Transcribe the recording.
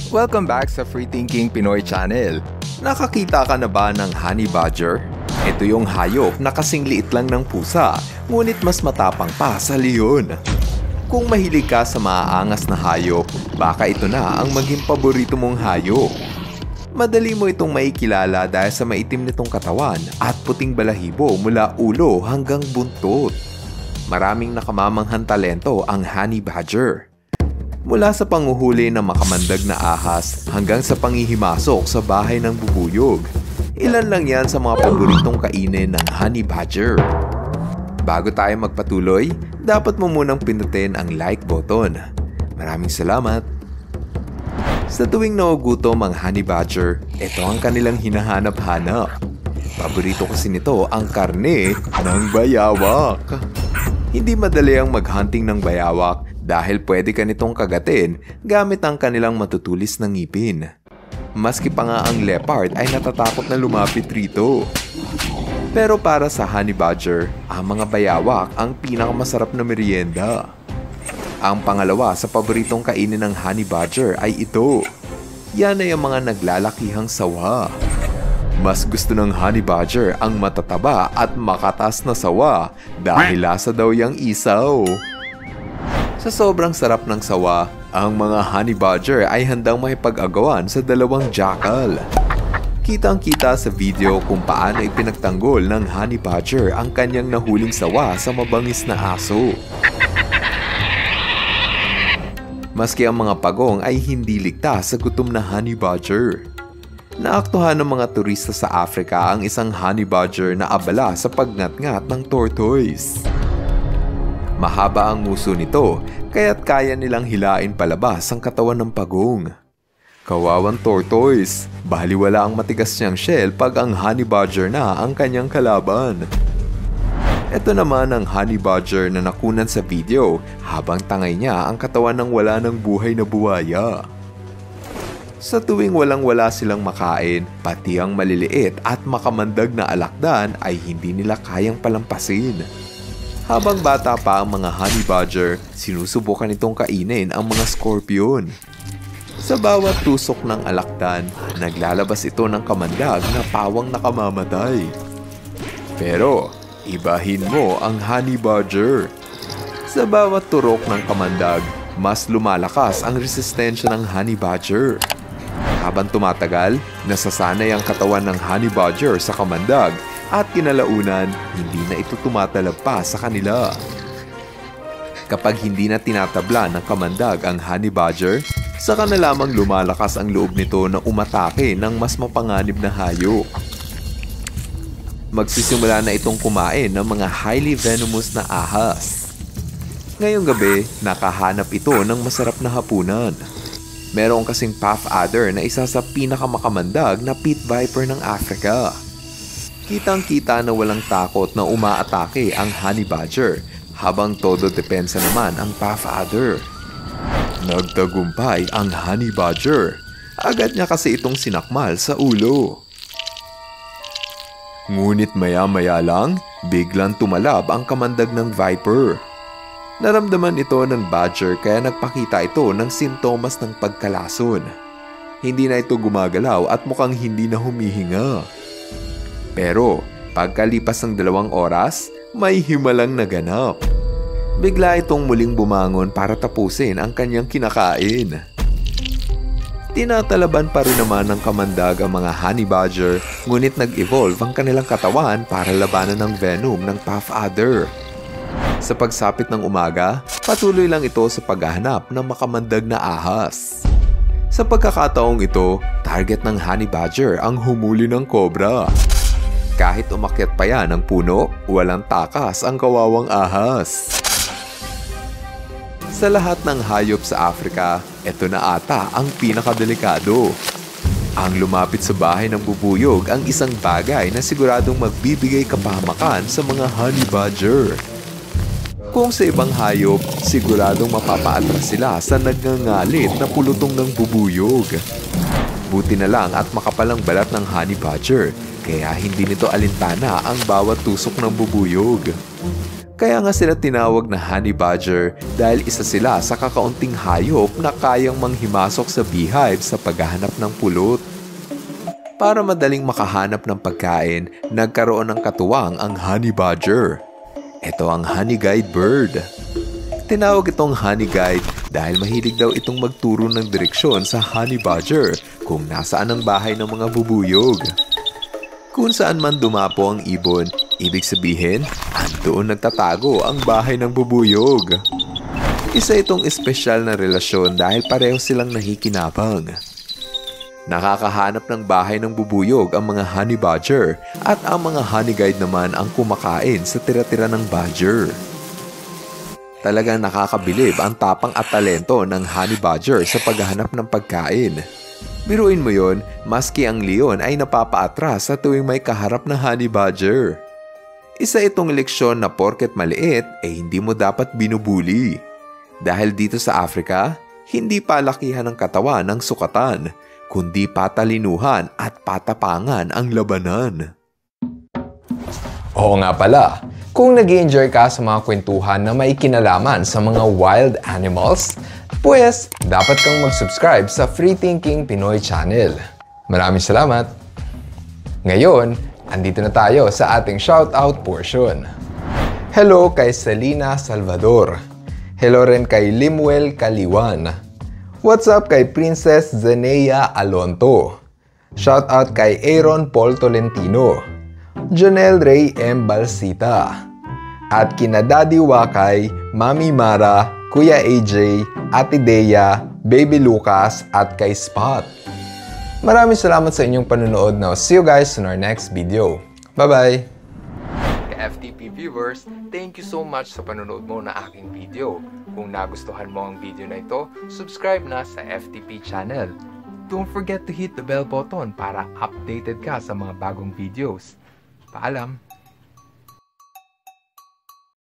Welcome back sa Free Thinking Pinoy Channel. Nakakita ka na ba ng honey badger? Ito yung hayop na kasing liit lang ng pusa, ngunit mas matapang pa sa leon. Kung mahilig ka sa maaangas na hayop, baka ito na ang maging paborito mong hayop. Madali mo itong maikilala dahil sa maitim nitong katawan at puting balahibo mula ulo hanggang buntot. Maraming nakamamanghang talento ang honey badger. Mula sa panguhuli ng makamandag na ahas hanggang sa panghihimasok sa bahay ng bubuyog, ilan lang yan sa mga paboritong kainin ng honey badger. Bago tayo magpatuloy, dapat mo munang pindutin ang like button. Maraming salamat! Sa tuwing naugutom ang honey badger, ito ang kanilang hinahanap-hanap. Paborito kasi nito ang karne ng bayawak. Hindi madali ang maghunting ng bayawak dahil pwede ka nitong kagatin gamit ang kanilang matutulis na ngipin. Maski pa nga ang leopard ay natatakot na lumapit rito. Pero para sa honey badger, ang mga bayawak ang pinakamasarap na merienda. Ang pangalawa sa paboritong kainin ng honey badger ay ito. Yan ay ang mga naglalakihang sawa. Mas gusto ng honey badger ang matataba at makatas na sawa dahil lasa daw yang isaw. Sa sobrang sarap ng sawa, ang mga honey badger ay handang makipag-agawan sa dalawang jackal. Kitang-kita sa video kung paano ipinagtanggol ng honey badger ang kanyang nahuling sawa sa mabangis na aso. Maski ang mga pagong ay hindi ligtas sa gutom na honey badger. Naaktuhan ng mga turista sa Africa ang isang honey badger na abala sa pagngat-ngat ng tortoise. Mahaba ang nguso nito, kaya't kaya nilang hilain palabas ang katawan ng pagong. Kawawang tortoise, baliwala ang matigas niyang shell pag ang honey badger na ang kanyang kalaban. Ito naman ang honey badger na nakunan sa video habang tangay niya ang katawan ng wala ng buhay na buwaya. Sa tuwing walang-wala silang makain, pati ang maliliit at makamandag na alakdan ay hindi nila kayang palampasin. Habang bata pa ang mga honey badger, sinusubukan itong kainin ang mga scorpion. Sa bawat tusok ng alakdan, naglalabas ito ng kamandag na pawang nakamamatay. Pero, ibahin mo ang honey badger. Sa bawat turok ng kamandag, mas lumalakas ang resistensya ng honey badger. Habang tumatagal, nasasanay ang katawan ng honey badger sa kamandag at kinalaunan, hindi na ito tumatalab pa sa kanila. Kapag hindi na tinatabla ng kamandag ang honey badger, saka na lamang lumalakas ang loob nito na umatake ng mas mapanganib na hayop. Magsisimula na itong kumain ng mga highly venomous na ahas. Ngayong gabi, nakahanap ito ng masarap na hapunan. Meron kasing puff adder na isa sa pinakamakamandag na pit viper ng Africa. Kitang-kita na walang takot na umaatake ang honey badger, habang todo depensa naman ang puff adder. Nagtagumpay ang honey badger. Agad niya kasi itong sinakmal sa ulo. Ngunit maya-maya lang, biglang tumalab ang kamandag ng viper. Naramdaman ito ng badger kaya nagpakita ito ng sintomas ng pagkalason. Hindi na ito gumagalaw at mukhang hindi na humihinga. Pero pagkalipas ng 2 oras, may himalang naganap. Bigla itong muling bumangon para tapusin ang kanyang kinakain. Tinatalaban pa rin naman ng kamandag ang mga honey badger, ngunit nag-evolve ang kanilang katawan para labanan ng venom ng puff adder. Sa pagsapit ng umaga, patuloy lang ito sa paghahanap ng makamandag na ahas. Sa pagkakataong ito, target ng honey badger ang humuli ng cobra. Kahit umakyat pa yan ng puno, walang takas ang kawawang ahas. Sa lahat ng hayop sa Africa, ito na ata ang pinakadelikado. Ang lumapit sa bahay ng bubuyog ang isang bagay na siguradong magbibigay kapahamakan sa mga honey badger. Kung sa ibang hayop, siguradong mapapaatras sila sa nagngangalit na pulutong ng bubuyog. Buti na lang at makapalang balat ng honey badger, kaya hindi nito alintana ang bawat tusok ng bubuyog. Kaya nga sila tinawag na honey badger dahil isa sila sa kakaunting hayop na kayang manghimasok sa beehive sa paghahanap ng pulot. Para madaling makahanap ng pagkain, nagkaroon ng katuwang ang honey badger. Ito ang honey guide bird. Tinawag itong honey guide dahil mahilig daw itong magturo ng direksyon sa honey badger kung nasaan ang bahay ng mga bubuyog. Kung saan man dumapo ang ibon, ibig sabihin, andoon nagtatago ang bahay ng bubuyog. Isa itong espesyal na relasyon dahil pareho silang nakikinabang. Nakakahanap ng bahay ng bubuyog ang mga honey badger at ang mga honey guide naman ang kumakain sa tira-tira ng badger. Talagang nakakabilib ang tapang at talento ng honey badger sa paghahanap ng pagkain. Biruin mo yon, maski ang leon ay napapaatras sa tuwing may kaharap na honey badger. Isa itong leksyon na porket maliit ay hindi mo dapat binubuli. Dahil dito sa Africa, hindi palakihan ng katawan ng sukatan, kundi patalinuhan at patapangan ang labanan. Oo nga pala, kung nag-i-enjoy ka sa mga kwentuhan na may kinalaman sa mga wild animals, pues dapat kang mag-subscribe sa Free Thinking Pinoy channel. Maraming salamat! Ngayon, andito na tayo sa ating shoutout portion. Hello kay Selina Salvador. Hello rin kay Limuel Kaliwan. What's up kay Princess Zenea Alonto. Shoutout kay Aaron Paul Tolentino. Janelle Ray M. Balsita. At kina Daddy Wakay, Mami Mara, Kuya AJ, Ate Dea, Baby Lucas at kay Spot. Maraming salamat sa inyong panunood. Now, see you guys in our next video. Bye-bye! FTP viewers, thank you so much sa panonood mo na aking video. Kung nagustuhan mo ang video na ito, subscribe na sa FTP channel. Don't forget to hit the bell button para updated ka sa mga bagong videos. Paalam!